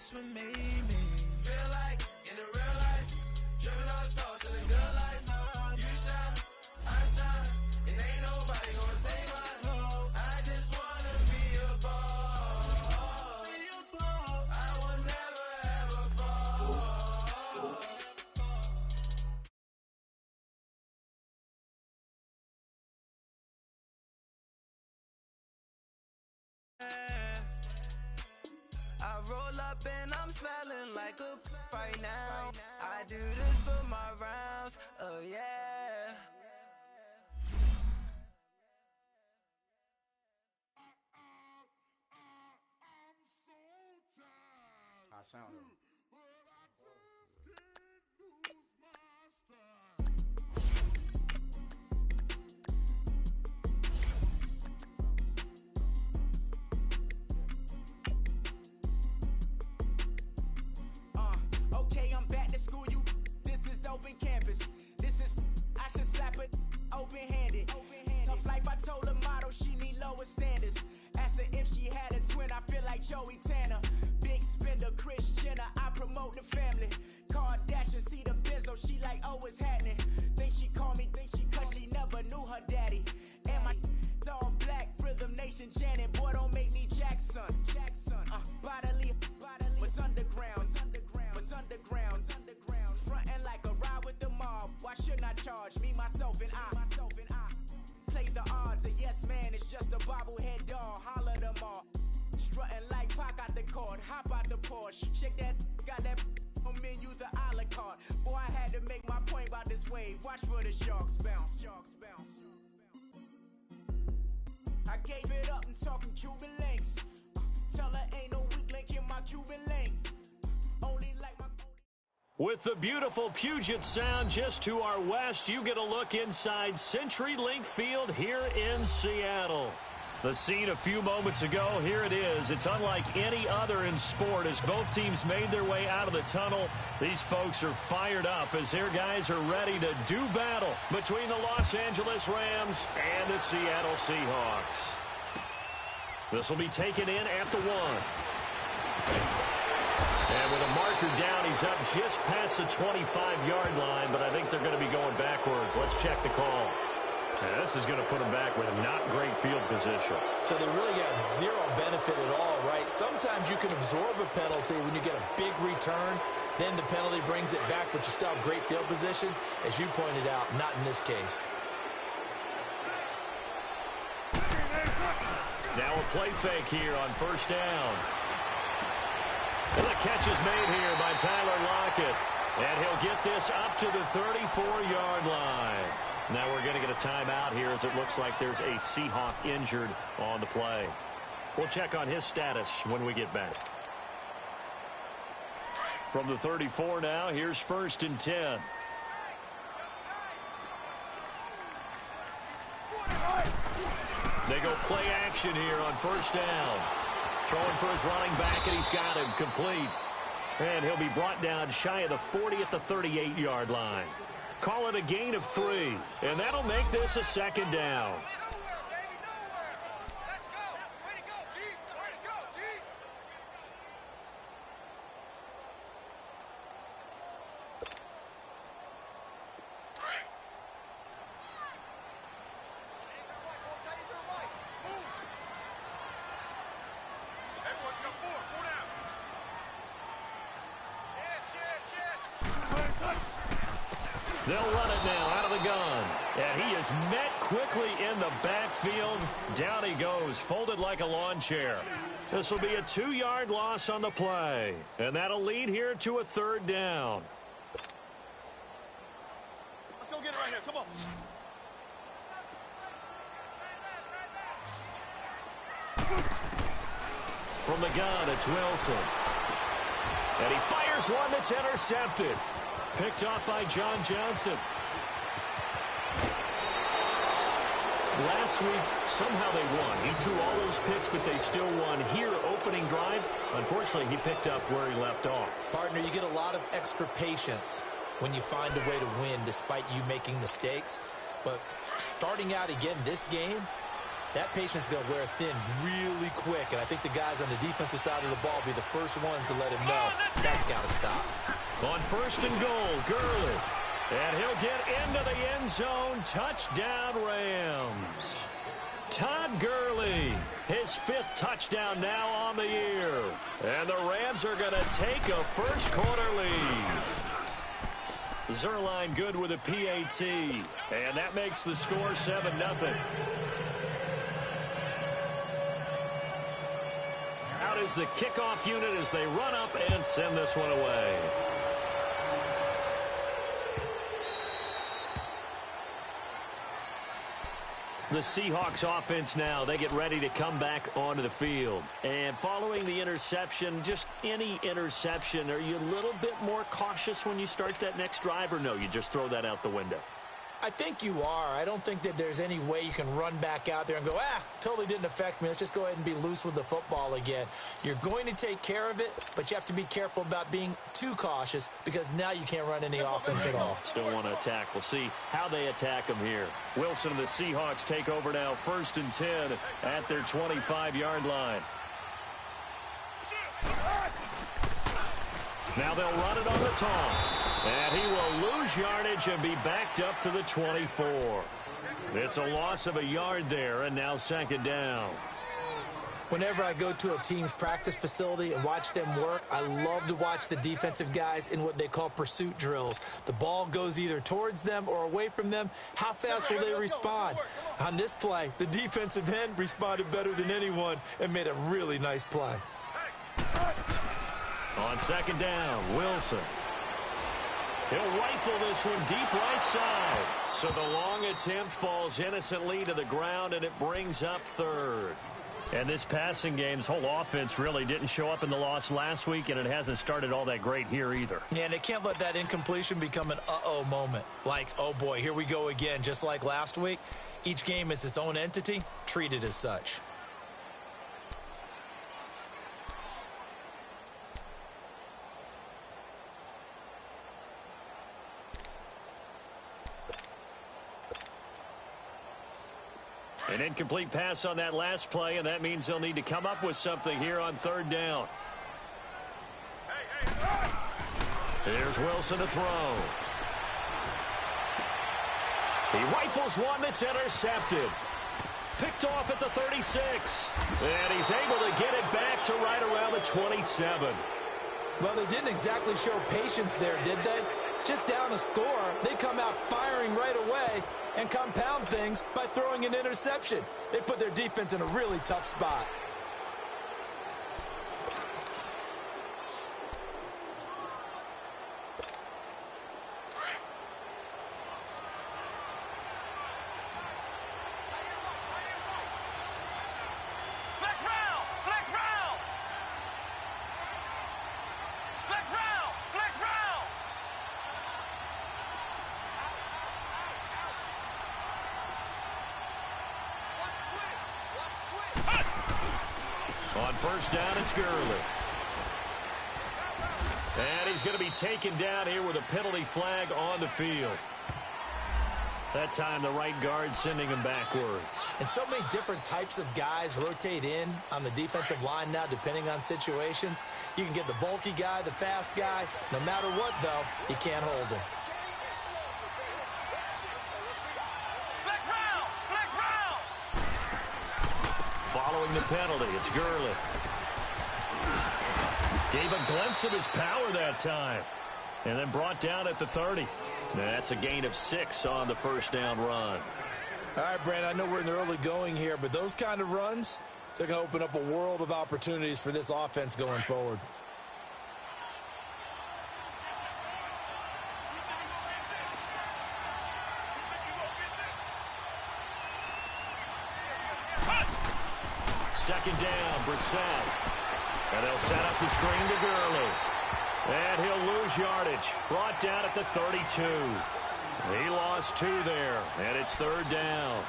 That's what made me feel like in the real life, driven on sauce in the good life. You shine, I shine, and ain't nobody gonna take mine. I just wanna be a boss. I will never ever fall. I roll up and I'm smelling like a right now. I do this for my rounds, oh yeah. I sound it. Okay, I'm back to school, you. This is open campus. This is, I should slap it open-handed. Tough life, I told her motto, she need lower standards. Asked her if she had a twin, I feel like Joey Tanner. Big spender, Kris Jenner, I promote the family. Kardashian, see the Benzo, she like, oh, it's happening. Think she called me, cause she never knew her daddy. And my all black, Rhythm Nation, Janet, boy, don't make me Jackson. Bodily, was underground. Frontin' like a ride with the mob. Why shouldn't I charge me, myself, and I? Play the odds, a yes man, it's just a bobblehead doll. Holler them all. Strutting like Pac out the court, hop out the Porsche. Shake that, got that on menu, the a la carte. Boy, I had to make my point about this wave. Watch for the sharks bounce. I gave it up and talking Cuban links. Tell her ain't no weak link in my Cuban link. Only like my. With the beautiful Puget Sound just to our west, you get a look inside CenturyLink Field here in Seattle. The scene a few moments ago, here it is. It's unlike any other in sport as both teams made their way out of the tunnel. These folks are fired up as their guys are ready to do battle between the Los Angeles Rams and the Seattle Seahawks. This will be taken in at the 1. And with a marker down, he's up just past the 25-yard line, but I think they're going to be going backwards. Let's check the call. And this is going to put them back with not great field position. So they really got zero benefit at all, right? Sometimes you can absorb a penalty when you get a big return. Then the penalty brings it back, but you still have great field position. As you pointed out, not in this case. Now a play fake here on first down. And the catch is made here by Tyler Lockett. And he'll get this up to the 34-yard line. Now we're going to get a timeout here as it looks like there's a Seahawk injured on the play. We'll check on his status when we get back. From the 34 now, here's 1st and 10. They go play action here on first down. Throwing for his running back, and he's got him complete. And he'll be brought down shy of the 40 at the 38-yard line. Call it a gain of 3, and that'll make this a 2nd down. They'll run it now out of the gun. And he is met quickly in the backfield. Down he goes, folded like a lawn chair. This will be a 2-yard loss on the play. And that'll lead here to a 3rd down. Let's go get it right here. Come on. From the gun, it's Wilson. And he fires one that's intercepted. Picked off by John Johnson. Last week, somehow they won. He threw all those picks, but they still won. Here, opening drive, unfortunately, he picked up where he left off. Partner, you get a lot of extra patience when you find a way to win despite you making mistakes. But starting out again this game, that patience is going to wear thin really quick, and I think the guys on the defensive side of the ball will be the first ones to let him know that's got to stop. On 1st and goal, Gurley. And he'll get into the end zone. Touchdown, Rams. Todd Gurley, his 5th touchdown now on the year. And the Rams are going to take a first-quarter lead. Zerline good with a PAT. And that makes the score 7-0. Out is the kickoff unit as they run up and send this one away. The Seahawks offense now, they get ready to come back onto the field. And following the interception, just any interception, are you a little bit more cautious when you start that next drive, or no, you just throw that out the window? I think you are. I don't think that there's any way you can run back out there and go, totally didn't affect me. Let's just go ahead and be loose with the football again. You're going to take care of it, but you have to be careful about being too cautious because now you can't run any offense at all. Still want to attack. We'll see how they attack them here. Wilson and the Seahawks take over now, 1st and 10 at their 25-yard line. Now they'll run it on the toss. And he will lose yardage and be backed up to the 24. It's a loss of a yard there, and now 2nd down. Whenever I go to a team's practice facility and watch them work, I love to watch the defensive guys in what they call pursuit drills. The ball goes either towards them or away from them. How fast will they respond? On this play, the defensive end responded better than anyone and made a really nice play. On 2nd down, Wilson. He'll rifle this one deep right side. So the long attempt falls innocently to the ground, and it brings up 3rd. And this passing game's whole offense really didn't show up in the loss last week, and it hasn't started all that great here either. Yeah, and they can't let that incompletion become an uh-oh moment. Like, oh boy, here we go again, just like last week. Each game is its own entity, treated as such. An incomplete pass on that last play, and that means they'll need to come up with something here on 3rd down. Here's Wilson to throw. He rifles one that's intercepted. Picked off at the 36. And he's able to get it back to right around the 27. Well, they didn't exactly show patience there, did they? Just down a score, they come out firing right away and compound things by throwing an interception. They put their defense in a really tough spot. On 1st down, it's Gurley. And he's going to be taken down here with a penalty flag on the field. That time, the right guard sending him backwards. And so many different types of guys rotate in on the defensive line now, depending on situations. You can get the bulky guy, the fast guy. No matter what, though, you can't hold him. Following the penalty, it's Gurley. Gave a glimpse of his power that time. And then brought down at the 30. That's a gain of 6 on the 1st down run. All right, Brandon, I know we're in the early going here, but those kind of runs, they're going to open up a world of opportunities for this offense going forward. Second down, Brissett. And they'll set up the screen to Gurley. And he'll lose yardage. Brought down at the 32. He lost 2 there, and it's 3rd down.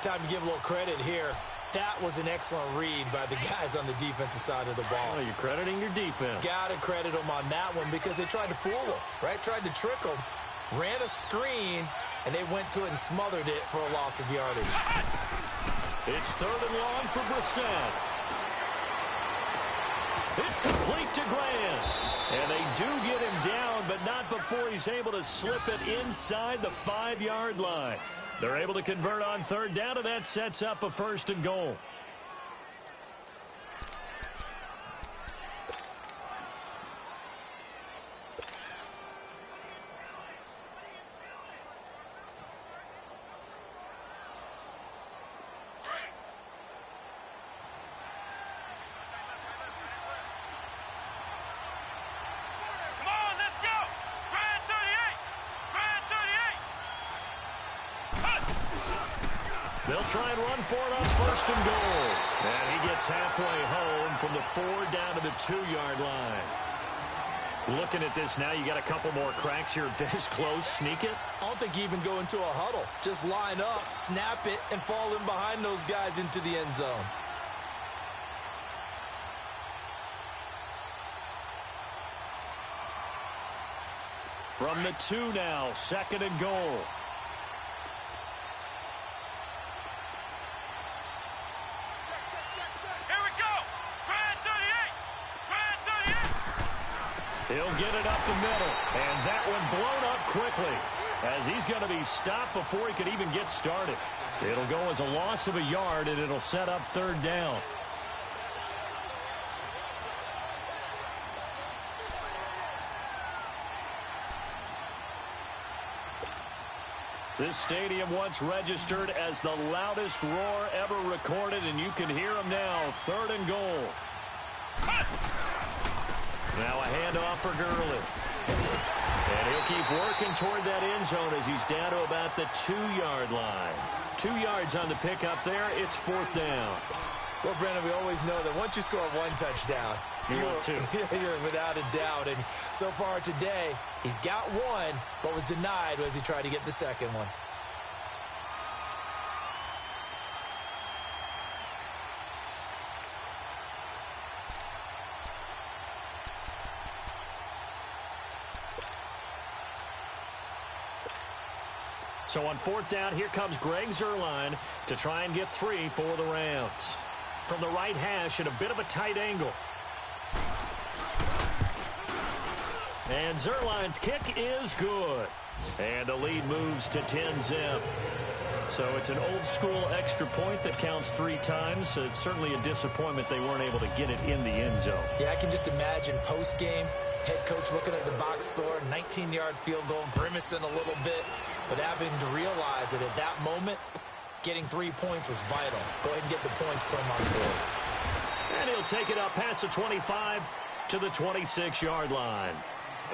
Time to give a little credit here. That was an excellent read by the guys on the defensive side of the ball. Oh, you're crediting your defense. Got to credit them on that one because they tried to fool them, right? Tried to trick them. Ran a screen, and they went to it and smothered it for a loss of yardage. It's 3rd and long for Brissett. It's complete to Grant. And they do get him down, but not before he's able to slip it inside the 5-yard line. They're able to convert on 3rd down, and that sets up a 1st and goal. They'll try and run for it on 1st and goal. And he gets halfway home from the 4 down to the 2-yard line. Looking at this now, you got a couple more cracks here this close. Sneak it? I don't think you even go into a huddle. Just line up, snap it, and fall in behind those guys into the end zone. From the 2 now, 2nd and goal. He'll get it up the middle, and that one blown up quickly as he's going to be stopped before he could even get started. It'll go as a loss of a yard, and it'll set up 3rd down. This stadium once registered as the loudest roar ever recorded, and you can hear him now. 3rd and goal. Now a handoff for Gurley. And he'll keep working toward that end zone as he's down to about the 2-yard line. 2 yards on the pickup there. It's 4th down. Well, Brandon, we always know that once you score 1 touchdown, you're without a doubt. And so far today, he's got 1, but was denied as he tried to get the 2nd one. So on 4th down, here comes Greg Zuerlein to try and get 3 for the Rams. From the right hash at a bit of a tight angle. And Zuerlein's kick is good. And the lead moves to 10-zip. So it's an old-school extra point that counts 3 times. So it's certainly a disappointment they weren't able to get it in the end zone. Yeah, I can just imagine post-game, head coach looking at the box score, 19-yard field goal, grimacing a little bit, but having to realize that at that moment, getting 3 points was vital. Go ahead and get the points, put them on the board. And he'll take it up past the 25 to the 26-yard line.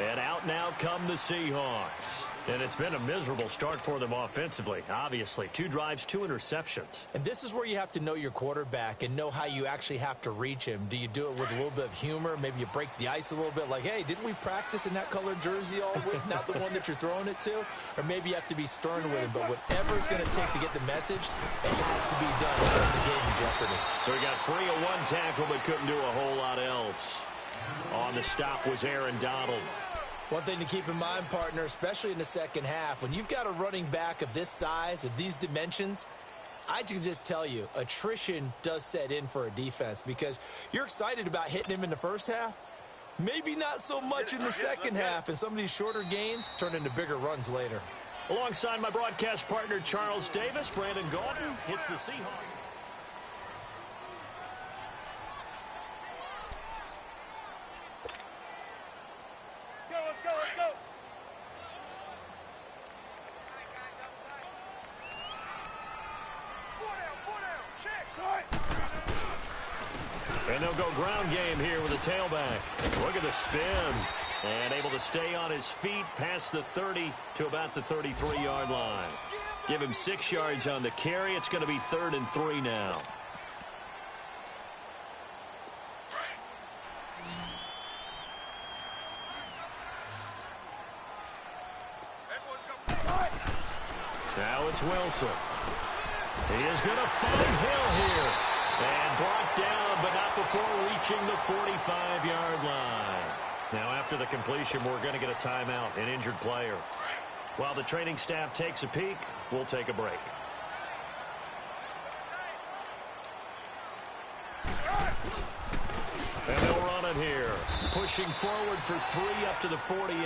And out now come the Seahawks. And it's been a miserable start for them offensively, obviously. 2 drives, 2 interceptions. And this is where you have to know your quarterback and know how you actually have to reach him. Do you do it with a little bit of humor? Maybe you break the ice a little bit like, hey, didn't we practice in that colored jersey all week, not the one that you're throwing it to? Or maybe you have to be stern with him. But whatever it's going to take to get the message, it has to be done to put the game in jeopardy. So he got 3 of 1 tackle but couldn't do a whole lot else. On the stop was Aaron Donald. One thing to keep in mind, partner, especially in the second half, when you've got a running back of this size, of these dimensions, I can just tell you, attrition does set in for a defense because you're excited about hitting him in the first half. Maybe not so much in the second half, and some of these shorter gains turn into bigger runs later. Alongside my broadcast partner, Charles Davis, Brandon Gaudin hits the Seahawks. And they'll go ground game here with a tailback. Look at the spin. And able to stay on his feet past the 30 to about the 33-yard line. Give him 6 yards on the carry. It's going to be 3rd and 3 now. Now it's Wilson. He is going to find Hill here. And brought down, but not before reaching the 45-yard line. Now, after the completion, we're going to get a timeout, an injured player. While the training staff takes a peek, we'll take a break. running here. Pushing forward for 3 up to the 48.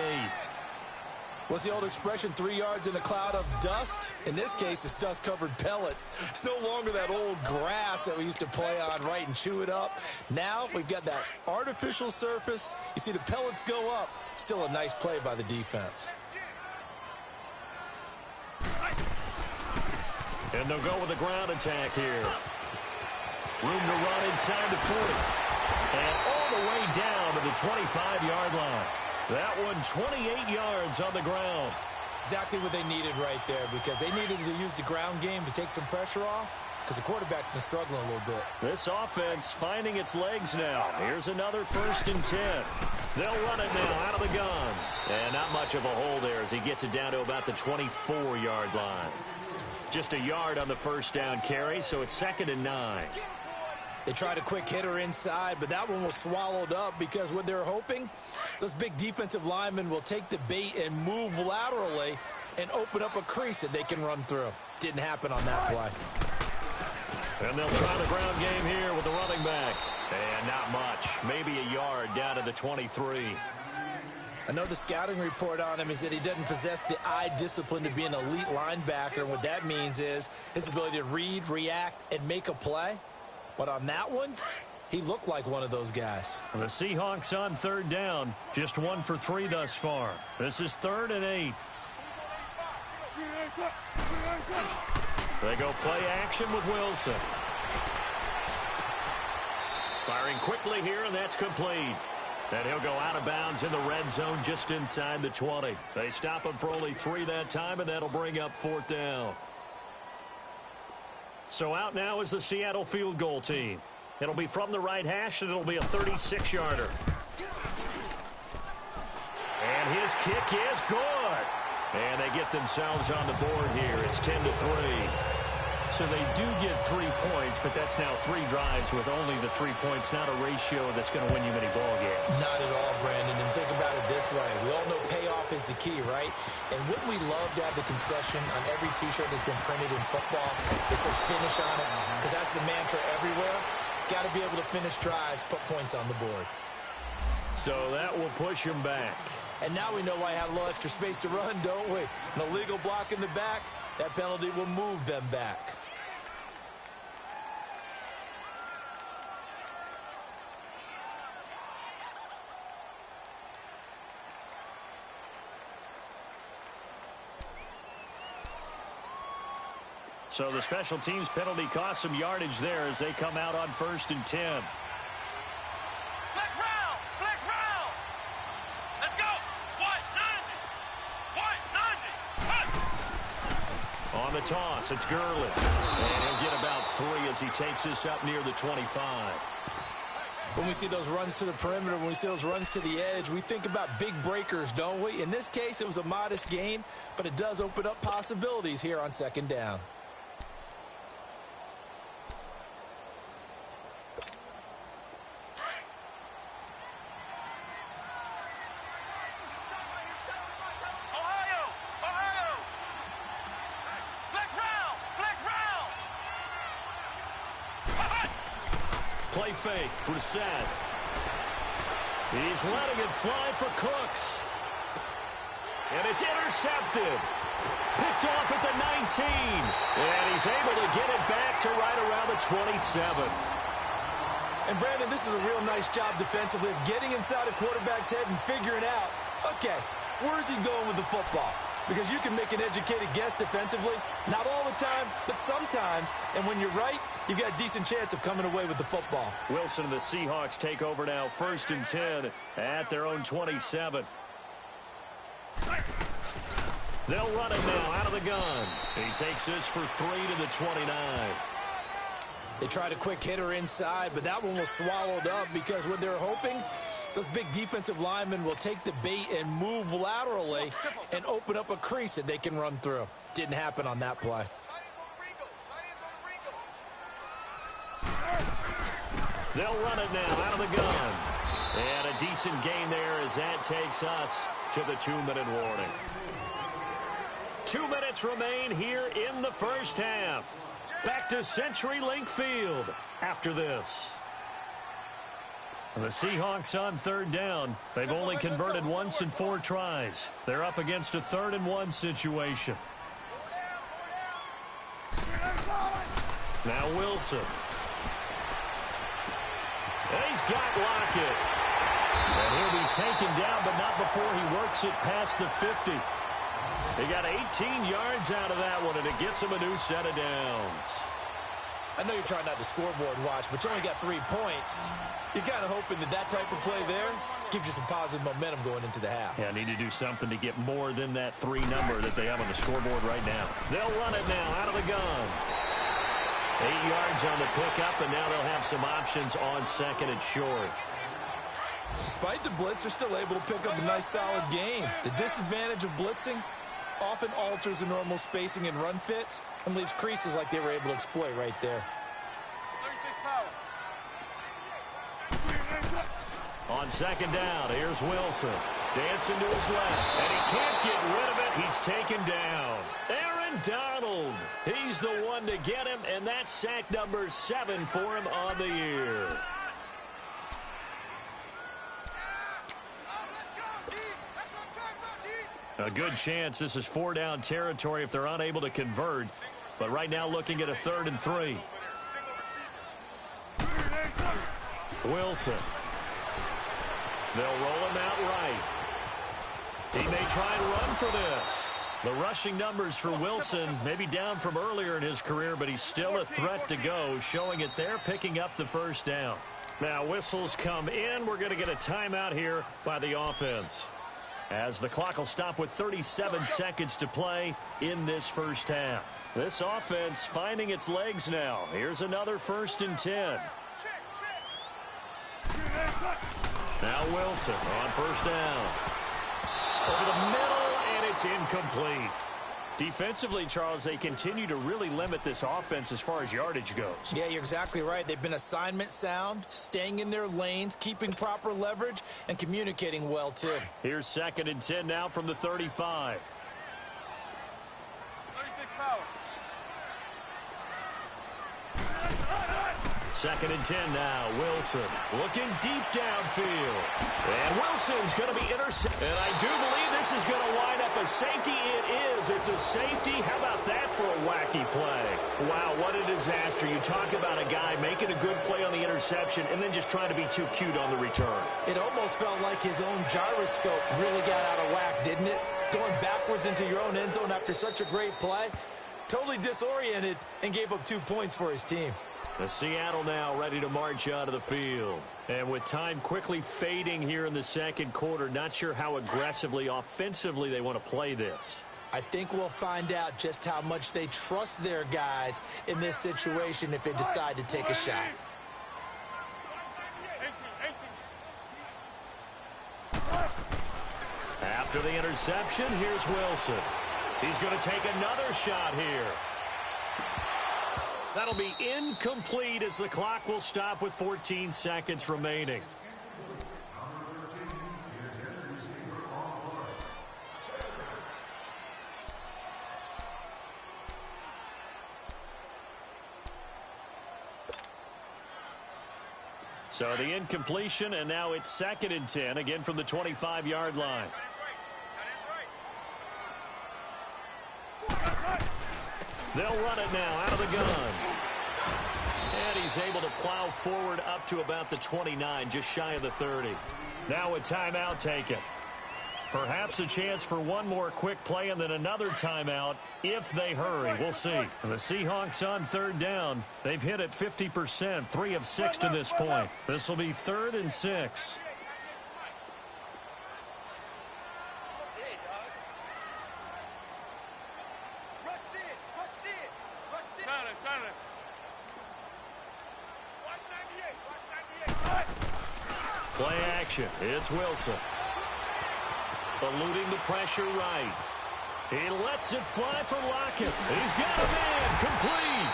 What's the old expression, 3 yards in a cloud of dust? In this case, it's dust-covered pellets. It's no longer that old grass that we used to play on, right, and chew it up. Now we've got that artificial surface. You see the pellets go up. Still a nice play by the defense. And they'll go with a ground attack here. Room to run inside the 40. And all the way down to the 25-yard line. That one 28 yards on the ground. Exactly what they needed right there, because they needed to use the ground game to take some pressure off, because the quarterback's been struggling a little bit. This offense finding its legs now. Here's another 1st and 10. They'll run it now out of the gun. And not much of a hole there as he gets it down to about the 24-yard line. Just a yard on the first down carry, so it's 2nd and 9. They tried a quick hitter inside, but that one was swallowed up because what they're hoping, those big defensive linemen will take the bait and move laterally and open up a crease that they can run through. Didn't happen on that play. And they'll try the ground game here with the running back. And not much. Maybe a yard down to the 23. I know the scouting report on him is that he doesn't possess the eye discipline to be an elite linebacker. And what that means is his ability to read, react, and make a play. But on that one, he looked like one of those guys. The Seahawks on 3rd down. Just 1 for 3 thus far. This is 3rd and 8. They go play action with Wilson. Firing quickly here, and that's complete. And he'll go out of bounds in the red zone just inside the 20. They stop him for only 3 that time, and that'll bring up 4th down. So out now is the Seattle field goal team. It'll be from the right hash, and it'll be a 36-yarder. And his kick is good. And they get themselves on the board here. It's 10-3. So they do get 3 points, but that's now 3 drives with only the 3 points, not a ratio that's going to win you many ball games. Not at all, Brandon. And think about it this way. We all know payoff is the key, right? And wouldn't we love to have the concession on every T-shirt that's been printed in football that says finish on it? Because that's the mantra everywhere. Got to be able to finish drives, put points on the board. So that will push him back. And now we know why I have a little extra space to run, don't we? An illegal block in the back, that penalty will move them back. So the special teams penalty cost some yardage there as they come out on 1st and 10. Flex round! Flex round! Let's go! 190! 190! On the toss, it's Gurley. And he'll get about 3 as he takes this up near the 25. When we see those runs to the perimeter, when we see those runs to the edge, we think about big breakers, don't we? In this case, it was a modest gain, but it does open up possibilities here on 2nd down. Play fake, Brissett. He's letting it fly for Cooks. And it's intercepted. Picked off at the 19. And he's able to get it back to right around the 27. And Brandon, this is a real nice job defensively of getting inside a quarterback's head and figuring out, okay, where's he going with the football? Because you can make an educated guess defensively, not all the time, but sometimes. And when you're right, you've got a decent chance of coming away with the football. Wilson and the Seahawks take over now, 1st and 10 at their own 27. They'll run it now out of the gun. He takes this for 3 to the 29. They tried a quick hitter inside, but that one was swallowed up because what they're hoping, those big defensive linemen will take the bait and move laterally and open up a crease that they can run through. Didn't happen on that play. They'll run it now out of the gun. And a decent gain there as that takes us to the 2-minute warning. 2 minutes remain here in the first half. Back to CenturyLink Field after this. The Seahawks on third down. They've only converted once in 4 tries. They're up against a 3rd and 1 situation. Now Wilson. And he's got Lockett. And he'll be taken down, but not before he works it past the 50. They got 18 yards out of that one, and it gets him a new set of downs. I know you're trying not to scoreboard watch, but you only got 3 points. You're kind of hoping that type of play there gives you some positive momentum going into the half. Yeah, need to do something to get more than that 3 number that they have on the scoreboard right now. They'll run it now out of the gun. 8 yards on the pickup, and now they'll have some options on 2nd and short. Despite the blitz, they're still able to pick up a nice solid gain. The disadvantage of blitzing often alters the normal spacing and run fits and leaves creases like they were able to exploit right there. On 2nd down, here's Wilson. Dancing to his left, and he can't get rid of it. He's taken down. Aaron Donald. He's the one to get him, and that's sack number 7 for him on the year. A good chance this is 4-down territory if they're unable to convert. But right now looking at a 3rd and 3. Wilson. They'll roll him out right. He may try and run for this. The rushing numbers for Wilson may be down from earlier in his career, but he's still a threat to go, showing it there, picking up the 1st down. Now whistles come in. We're going to get a timeout here by the offense, as the clock will stop with 37 seconds to play in this 1st half. This offense finding its legs now. Here's another 1st and 10. Now Wilson on 1st down. Over the middle, and it's incomplete. Defensively, Charles, they continue to really limit this offense as far as yardage goes. Yeah, you're exactly right. They've been assignment sound, staying in their lanes, keeping proper leverage, and communicating well, too. Here's 2nd and 10 now from the 35. 36 power. 2nd and 10 now. Wilson looking deep downfield. And Wilson's going to be intercepted. And I do believe this is going to wind up a safety. It is. It's a safety. How about that for a wacky play? Wow, what a disaster. You talk about a guy making a good play on the interception and then just trying to be too cute on the return. It almost felt like his own gyroscope really got out of whack, didn't it? Going backwards into your own end zone after such a great play. Totally disoriented and gave up 2 points for his team. The Seattle now ready to march out of the field. And with time quickly fading here in the 2nd quarter, not sure how aggressively, offensively they want to play this. I think we'll find out just how much they trust their guys in this situation if they decide to take a shot. After the interception, here's Wilson. He's going to take another shot here. That'll be incomplete as the clock will stop with 14 seconds remaining. So the incompletion, and now it's 2nd and 10, again from the 25-yard line. They'll run it now out of the gun. And he's able to plow forward up to about the 29, just shy of the 30. Now a timeout taken. Perhaps a chance for one more quick play and then another timeout if they hurry. We'll see. The Seahawks on 3rd down. They've hit it 50%, 3 of 6 to this point. This will be 3rd and 6. Play action. It's Wilson. Eluding the pressure right. He lets it fly for Lockett. He's got a man. Complete.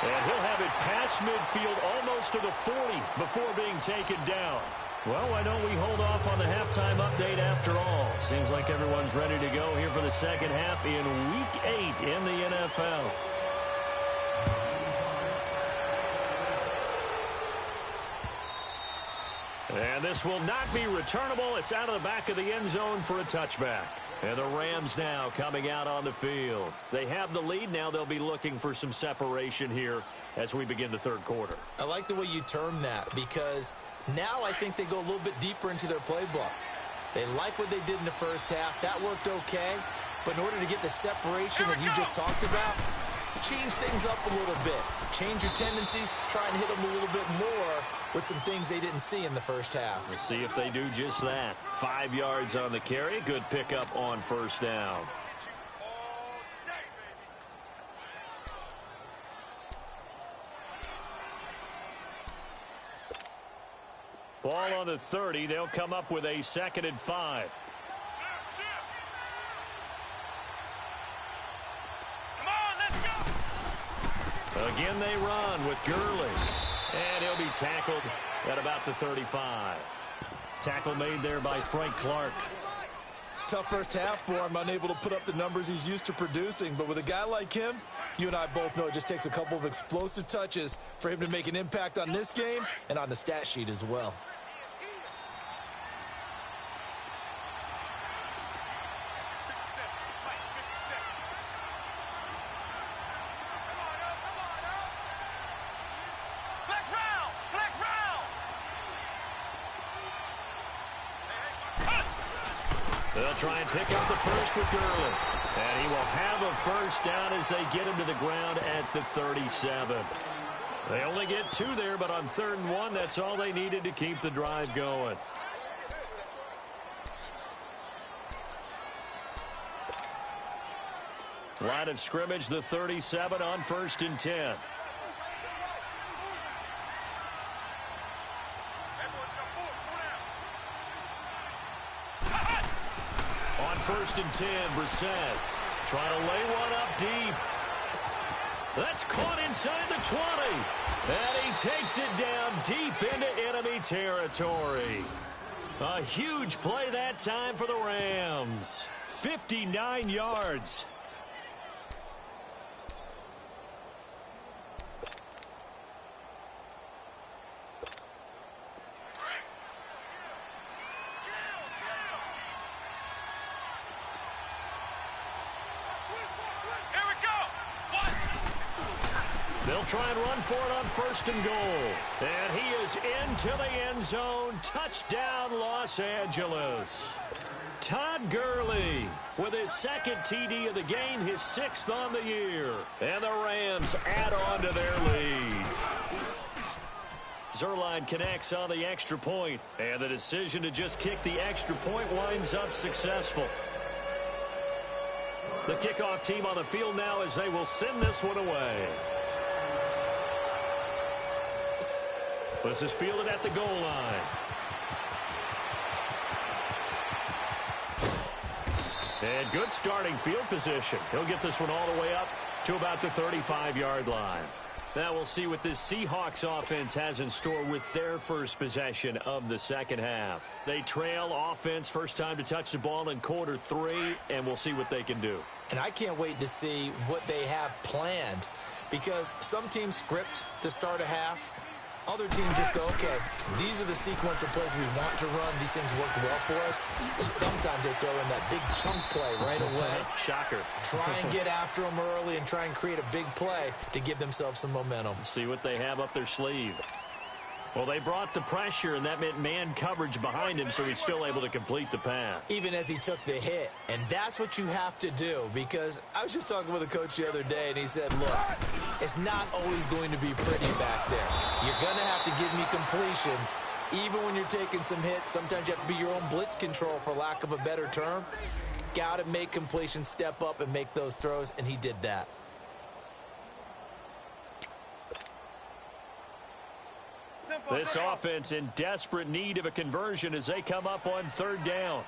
And he'll have it past midfield almost to the 40 before being taken down. Well, why don't we hold off on the halftime update after all? Seems like everyone's ready to go here for the 2nd half in Week 8 in the NFL. And this will not be returnable. It's out of the back of the end zone for a touchback. And the Rams now coming out on the field. They have the lead. Now they'll be looking for some separation here as we begin the third quarter. I like the way you term that because now I think they go a little bit deeper into their playbook. They like what they did in the first half. That worked okay. But in order to get the separation that you just talked about, change things up a little bit. Change your tendencies. Try and hit them a little bit more with some things they didn't see in the first half. We'll see if they do just that. 5 yards on the carry. Good pickup on first down. Ball on the 30. They'll come up with a 2nd and 5. Again, they run with Gurley. And he'll be tackled at about the 35. Tackle made there by Frank Clark. Tough first half for him, unable to put up the numbers he's used to producing. But with a guy like him, you and I both know it just takes a couple of explosive touches for him to make an impact on this game and on the stat sheet as well. They'll try and pick up the first with Gurley. And he will have a first down as they get him to the ground at the 37. They only get 2 there, but on 3rd and 1, that's all they needed to keep the drive going. Line of scrimmage, the 37 on 1st and 10. On 1st and 10, Brissett trying to lay one up deep. That's caught inside the 20. And he takes it down deep into enemy territory. A huge play that time for the Rams. 59 yards. They'll try and run for it on 1st and goal. And he is into the end zone. Touchdown, Los Angeles. Todd Gurley with his 2nd TD of the game, his 6th on the year. And the Rams add on to their lead. Zerline connects on the extra point. And the decision to just kick the extra point winds up successful. The kickoff team on the field now as they will send this one away. This is fielded at the goal line. And good starting field position. He'll get this one all the way up to about the 35-yard line. Now we'll see what this Seahawks offense has in store with their first possession of the second half. They trail offense, first time to touch the ball in quarter 3, and we'll see what they can do. And I can't wait to see what they have planned because some teams script to start a half. Other teams just go, okay, these are the sequence of plays we want to run. These things worked well for us. And sometimes they throw in that big chunk play right away. Shocker. Try and get after them early and try and create a big play to give themselves some momentum. See what they have up their sleeve. Well, they brought the pressure, and that meant man coverage behind him, so he's still able to complete the pass. Even as he took the hit. And that's what you have to do, because I was just talking with a coach the other day, and he said, look, it's not always going to be pretty back there. You're going to have to give me completions. Even when you're taking some hits, sometimes you have to be your own blitz control, for lack of a better term. Got to make completions, step up, and make those throws, and he did that. This offense in desperate need of a conversion as they come up on 3rd down.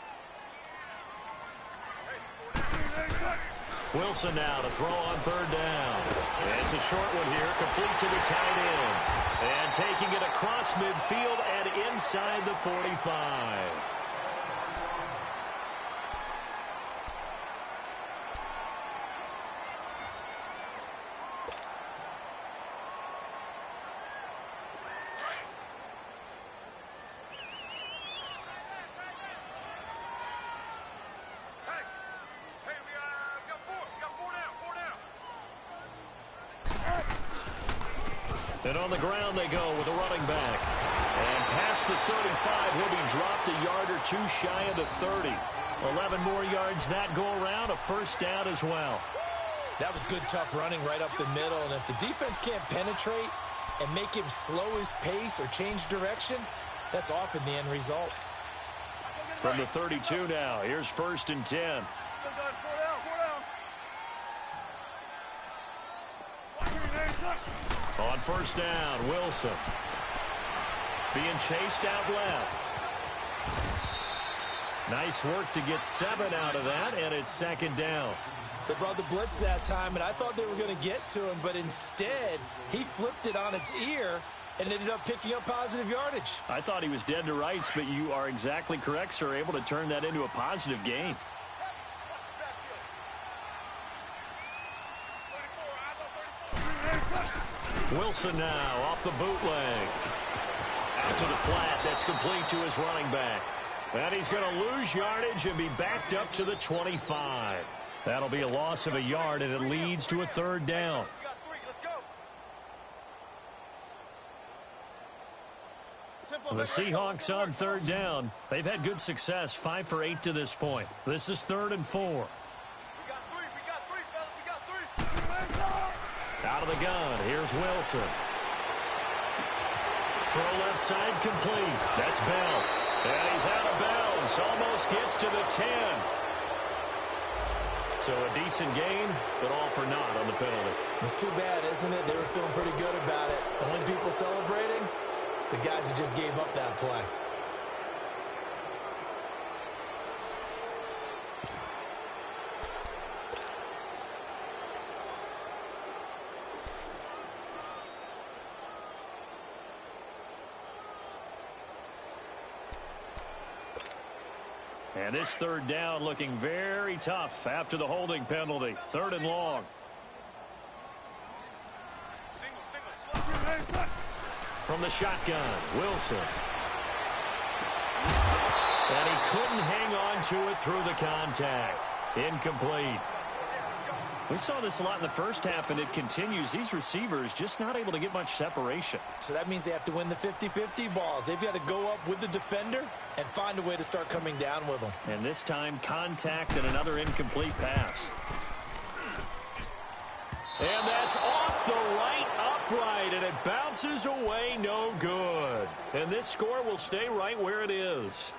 Wilson now to throw on 3rd down. And it's a short one here, complete to the tight end. And taking it across midfield and inside the 45. And on the ground they go with a running back. And past the 35, he'll be dropped a yard or two shy of the 30. 11 more yards that go around, a first down as well. That was good, tough running right up the middle. And if the defense can't penetrate and make him slow his pace or change direction, that's often the end result. From the 32 now, here's 1st and 10. On 1st down, Wilson. Being chased out left. Nice work to get 7 out of that, and it's 2nd down. They brought the blitz that time, and I thought they were going to get to him, but instead, he flipped it on its ear and ended up picking up positive yardage. I thought he was dead to rights, but you are exactly correct, sir, able to turn that into a positive gain. Wilson now off the bootleg. Out to the flat. That's complete to his running back. And he's going to lose yardage and be backed up to the 25. That'll be a loss of a yard, and it leads to a 3rd down. The Seahawks on 3rd down. They've had good success, 5 for 8 to this point. This is 3rd and 4. Out of the gun, here's Wilson. Throw left side complete. That's Bell. And he's out of bounds. Almost gets to the 10. So a decent gain, but all for naught on the penalty. It's too bad, isn't it? They were feeling pretty good about it. And when people celebrating, the guys who just gave up that play. And this 3rd down looking very tough after the holding penalty. 3rd and long. From the shotgun, Wilson. And he couldn't hang on to it through the contact. Incomplete. We saw this a lot in the first half, and it continues. These receivers just not able to get much separation. So that means they have to win the 50-50 balls. They've got to go up with the defender and find a way to start coming down with them. And this time, contact and another incomplete pass. And that's off the right upright, and it bounces away no good. And this score will stay right where it is.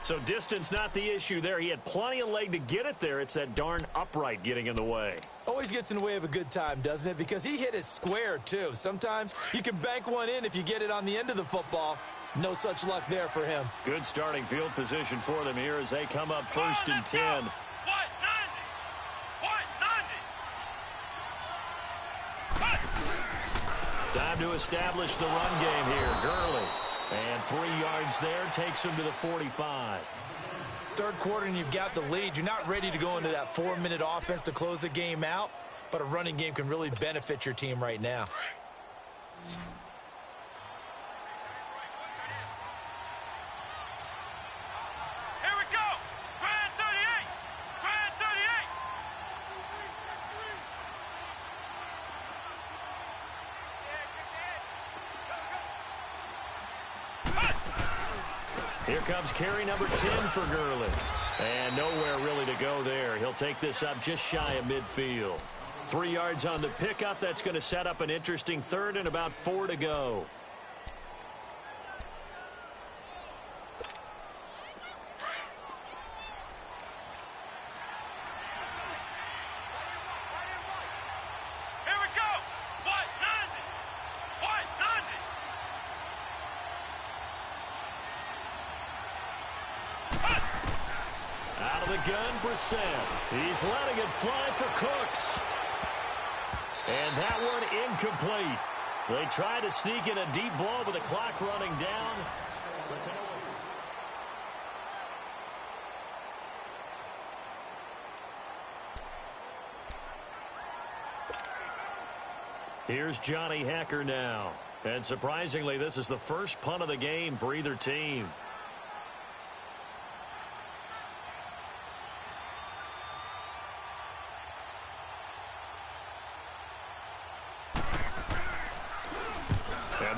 So distance not the issue there. He had plenty of leg to get it there. It's that darn upright getting in the way. Always gets in the way of a good time, doesn't it? Because he hit it square, too. Sometimes you can bank one in if you get it on the end of the football. No such luck there for him. Good starting field position for them here as they come up 1st and 10. Time to establish the run game here. Gurley. And 3 yards there takes him to the 45. 3rd quarter and you've got the lead. You're not ready to go into that 4-minute offense to close the game out, but a running game can really benefit your team right now. Here we go. Grand 38. Grand 38. Here comes carry number 10 for Gurley. And nowhere really to go there. He'll take this up just shy of midfield. 3 yards on the pickup. That's going to set up an interesting 3rd and about 4 to go. Here we go. White 90. White 90. Out of the gun, Brissett. He's letting it fly for Cooks. And that one incomplete. They try to sneak in a deep ball with the clock running down. Here's Johnny Hacker now. And surprisingly, this is the first punt of the game for either team.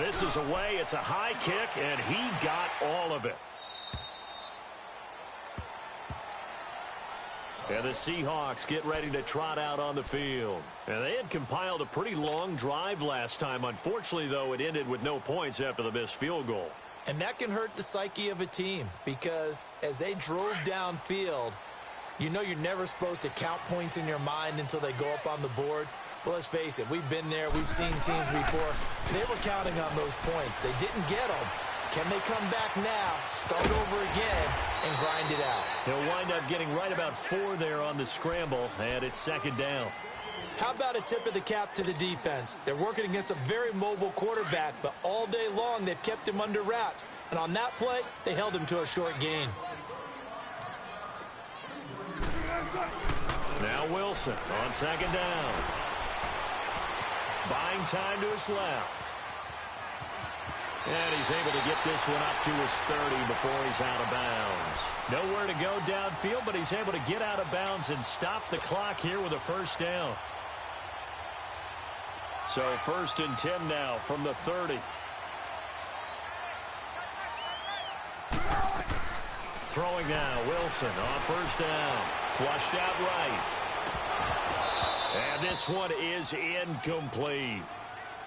Misses away. It's a high kick, and he got all of it. And the Seahawks get ready to trot out on the field. And they had compiled a pretty long drive last time. Unfortunately, though, it ended with no points after the missed field goal. And that can hurt the psyche of a team because as they drove downfield, you know you're never supposed to count points in your mind until they go up on the board. But let's face it, we've been there. We've seen teams before. They were counting on those points. They didn't get them. Can they come back now, start over again, and grind it out? He'll wind up getting right about 4 there on the scramble, and it's second down. How about a tip of the cap to the defense? They're working against a very mobile quarterback, but all day long they've kept him under wraps. And on that play, they held him to a short gain. Now Wilson on second down. Buying time to his left. And he's able to get this one up to his 30 before he's out of bounds. Nowhere to go downfield, but he's able to get out of bounds and stop the clock here with a first down. So 1st and 10 now from the 30. Throwing now, Wilson on first down. Flushed out right. And this one is incomplete.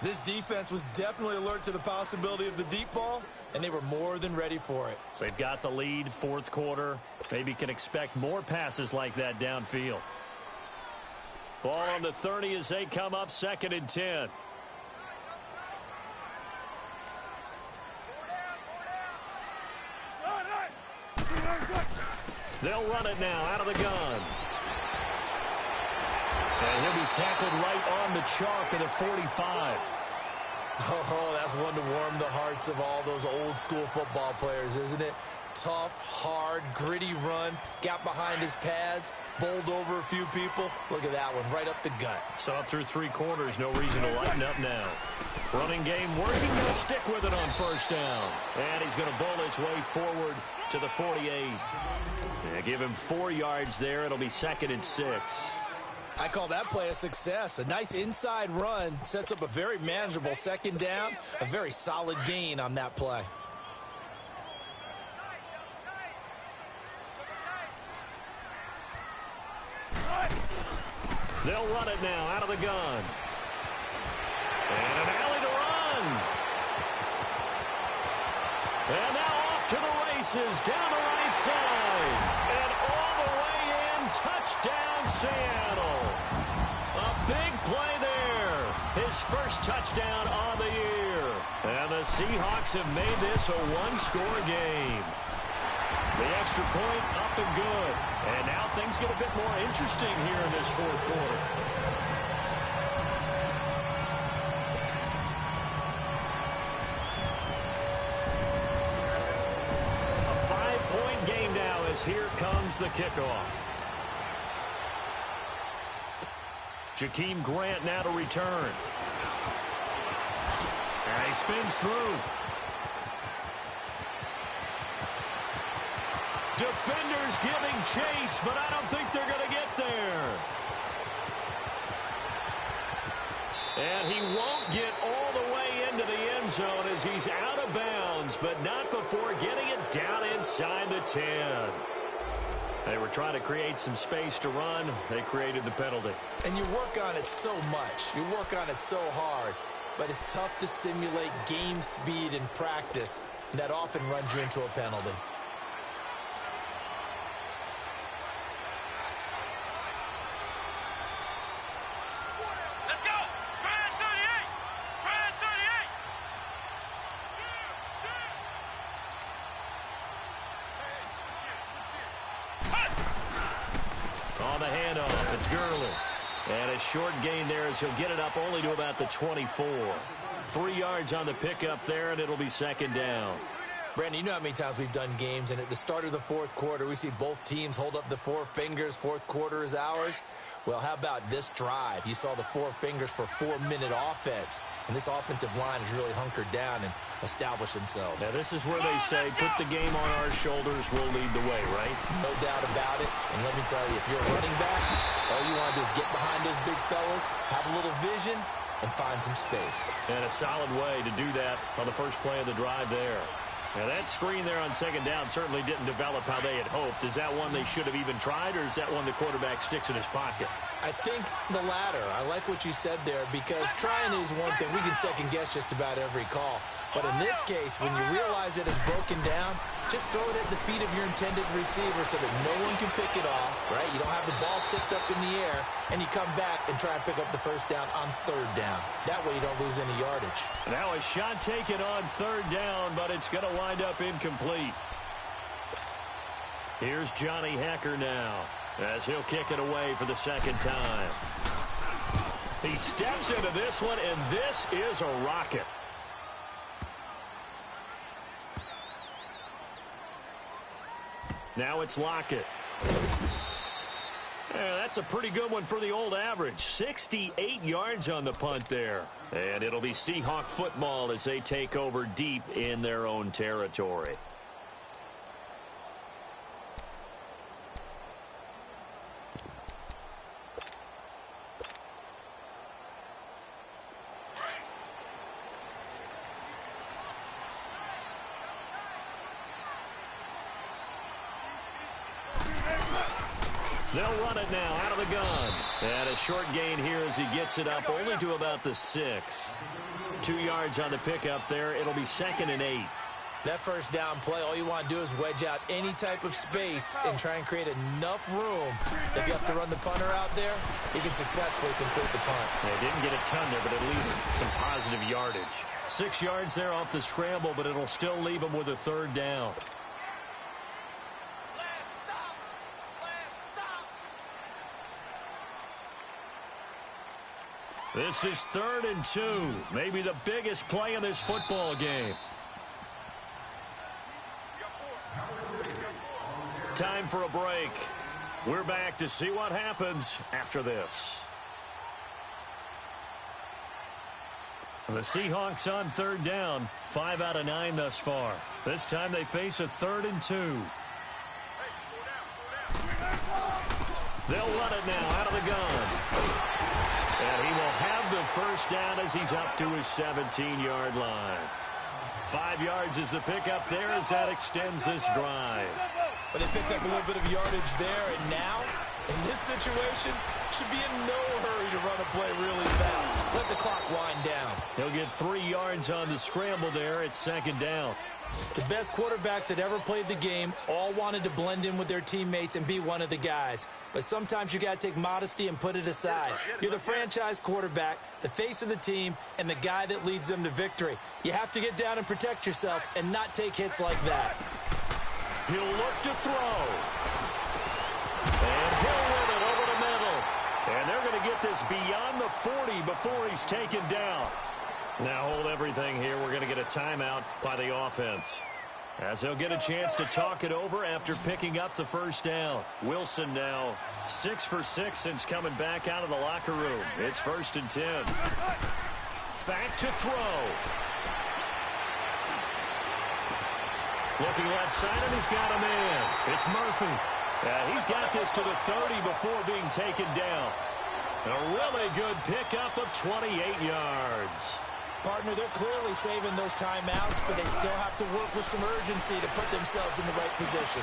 This defense was definitely alert to the possibility of the deep ball, and they were more than ready for it. They've got the lead, 4th quarter. Maybe can expect more passes like that downfield. Ball on the 30 as they come up 2nd and 10. They'll run it now out of the gun. And he'll be tackled right on the chalk of the 45. Oh, that's one to warm the hearts of all those old school football players, isn't it? Tough, hard, gritty run, got behind his pads, bowled over a few people. Look at that one, right up the gut. Saw through 3 quarters, no reason to lighten up now. Running game working, going to stick with it on first down. And he's going to bowl his way forward to the 48. Yeah, give him 4 yards there. It'll be 2nd and 6. I call that play a success. A nice inside run sets up a very manageable 2nd down. A very solid gain on that play. They'll run it now out of the gun. And an alley to run. And now off to the races down the right side. And all the way in, touchdown Seattle. A big play there. His first touchdown on the year. And the Seahawks have made this a 1-score game. The extra point up and good. And now things get a bit more interesting here in this 4th quarter. A 5-point game now as here comes the kickoff. Jakeem Grant now to return. And he spins through. Defenders giving chase, but I don't think they're going to get there. And he won't get all the way into the end zone as he's out of bounds, but not before getting it down inside the 10. They were trying to create some space to run. They created the penalty. And you work on it so much. You work on it so hard. But it's tough to simulate game speed in practice. And that often runs you into a penalty. Let's go! Try at 38! Try at 38! On the handoff, it's Gurley. And a short gain there as he'll get it up only to about the 24. 3 yards on the pickup there, and it'll be 2nd down. Brandon, you know how many times we've done games, and at the start of the 4th quarter, we see both teams hold up the 4 fingers, 4th quarter is ours. Well, how about this drive? You saw the 4 fingers for 4-minute offense, and this offensive line has really hunkered down and established themselves. Now, this is where they say, put the game on our shoulders, we'll lead the way, right? No doubt about it, and let me tell you, if you're a running back, all you want to do is get behind those big fellas, have a little vision, and find some space. And a solid way to do that on the first play of the drive there. Now, that screen there on second down certainly didn't develop how they had hoped. Is that one they should have even tried, or is that one the quarterback sticks in his pocket? I think the latter. I like what you said there, because trying is one thing. We can second-guess just about every call. But in this case, when you realize it is broken down, just throw it at the feet of your intended receiver so that no one can pick it off, right? You don't have the ball tipped up in the air, and you come back and try and pick up the first down on third down. That way you don't lose any yardage. Now a shot taken on third down, but it's going to wind up incomplete. Here's Johnny Hecker now, as he'll kick it away for the second time. He steps into this one, and this is a rocket. Now it's Lockett. Yeah, that's a pretty good one for the old average. 68 yards on the punt there. And it'll be Seahawk football as they take over deep in their own territory. They'll run it now out of the gun. And a short gain here as he gets it up only to about the 6. 2 yards on the pickup there. It'll be 2nd and 8. That first down play, all you want to do is wedge out any type of space and try and create enough room. If you have to run the punter out there, he can successfully complete the punt. They didn't get a ton there, but at least some positive yardage. 6 yards there off the scramble, but it'll still leave him with a third down. This is 3rd and 2. Maybe the biggest play in this football game. Time for a break. We're back to see what happens after this. The Seahawks on 3rd down. 5 out of 9 thus far. This time they face a 3rd and 2. They'll run it now out of the gun. And he will have the first down as he's up to his 17-yard line. 5 yards is the pickup there as that extends this drive. But they picked up a little bit of yardage there, and now, in this situation, should be in no hurry to run a play really fast. Let the clock wind down. He'll get 3 yards on the scramble there at 2nd down. The best quarterbacks that ever played the game all wanted to blend in with their teammates and be one of the guys. But sometimes you got to take modesty and put it aside. You're the franchise quarterback, the face of the team, and the guy that leads them to victory. You have to get down and protect yourself and not take hits like that. He'll look to throw. And he'll win it over the middle. And they're going to get this beyond the 40 before he's taken down. Now hold everything here. We're going to get a timeout by the offense, as they'll get a chance to talk it over after picking up the first down. Wilson now 6 for 6 since coming back out of the locker room. It's 1st and 10. Back to throw. Looking left side, and he's got him in. It's Murphy. He's got this to the 30 before being taken down. A really good pickup of 28 yards. Partner, they're clearly saving those timeouts, but they still have to work with some urgency to put themselves in the right position.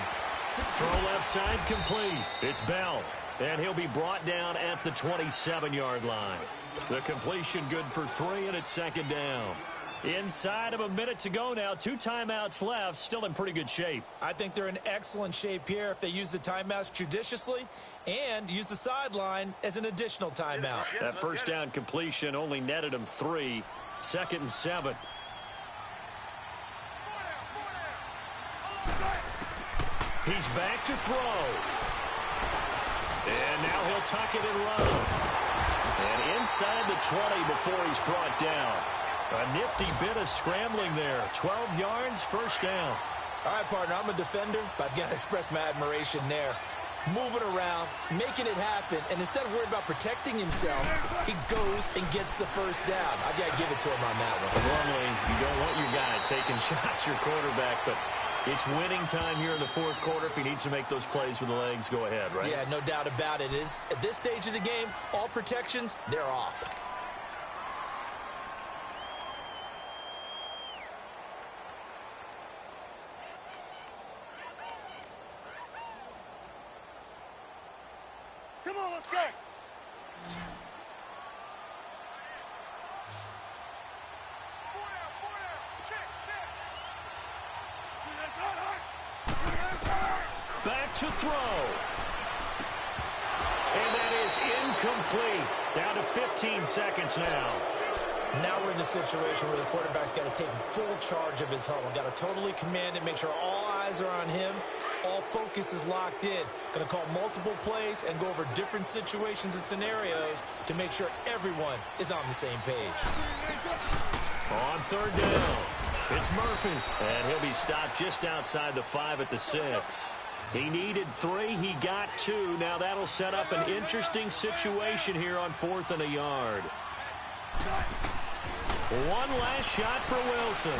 Throw left side complete. It's Bell, and he'll be brought down at the 27-yard line. The completion good for 3, and it's 2nd down. Inside of a minute to go now. 2 timeouts left. Still in pretty good shape. I think they're in excellent shape here if they use the timeouts judiciously and use the sideline as an additional timeout. That first down completion only netted them 3. 2nd and 7. He's back to throw. And now he'll tuck it and run. And inside the 20 before he's brought down. A nifty bit of scrambling there. 12 yards, first down. All right, partner, I'm a defender, but I've got to express my admiration there. Moving around, making it happen, and instead of worrying about protecting himself, he goes and gets the first down. I got to give it to him on that one. Normally, you don't want your guy taking shots, your quarterback, but it's winning time here in the 4th quarter. If he needs to make those plays with the legs, go ahead, right? Yeah, no doubt about it. At this stage of the game, all protections, they're off. Come on, let's go. Back to throw. And that is incomplete. Down to 15 seconds now. Now we're in the situation where the quarterback's got to take full charge of his huddle. Got to totally command it, make sure all eyes are on him. All focus is locked in. Going to call multiple plays and go over different situations and scenarios to make sure everyone is on the same page. On third down, it's Murphy. And he'll be stopped just outside the 5 at the 6. He needed 3. He got 2. Now that'll set up an interesting situation here on 4th and a yard. One last shot for Wilson.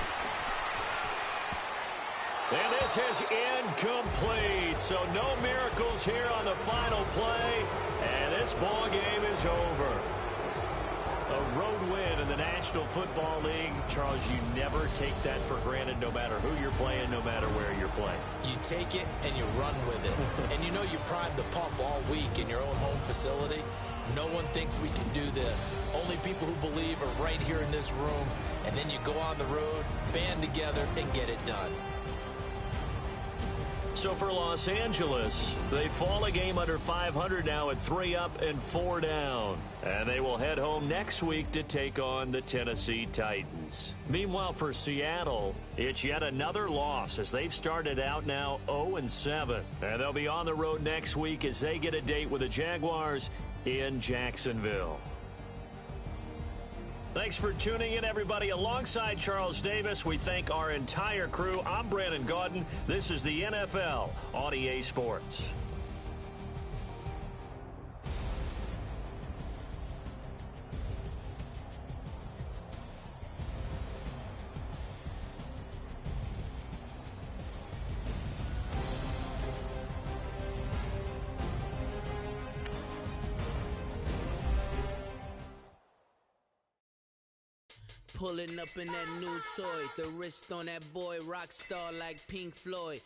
And this is incomplete. So no miracles here on the final play. And this ball game is over. A road win in the National Football League. Charles, you never take that for granted no matter who you're playing, no matter where you're playing. You take it and you run with it. And you know you primed the pump all week in your own home facility. No one thinks we can do this. Only people who believe are right here in this room. And then you go on the road, band together, and get it done. So for Los Angeles, they fall a game under 500 now at 3 up and 4 down. And they will head home next week to take on the Tennessee Titans. Meanwhile, for Seattle, it's yet another loss as they've started out now 0-7. And they'll be on the road next week as they get a date with the Jaguars in Jacksonville. Thanks for tuning in, everybody. Alongside Charles Davis, we thank our entire crew. I'm Brandon Gaudin. This is the NFL on EA Sports. Pulling up in that new toy, the wrist on that boy, rock star like Pink Floyd.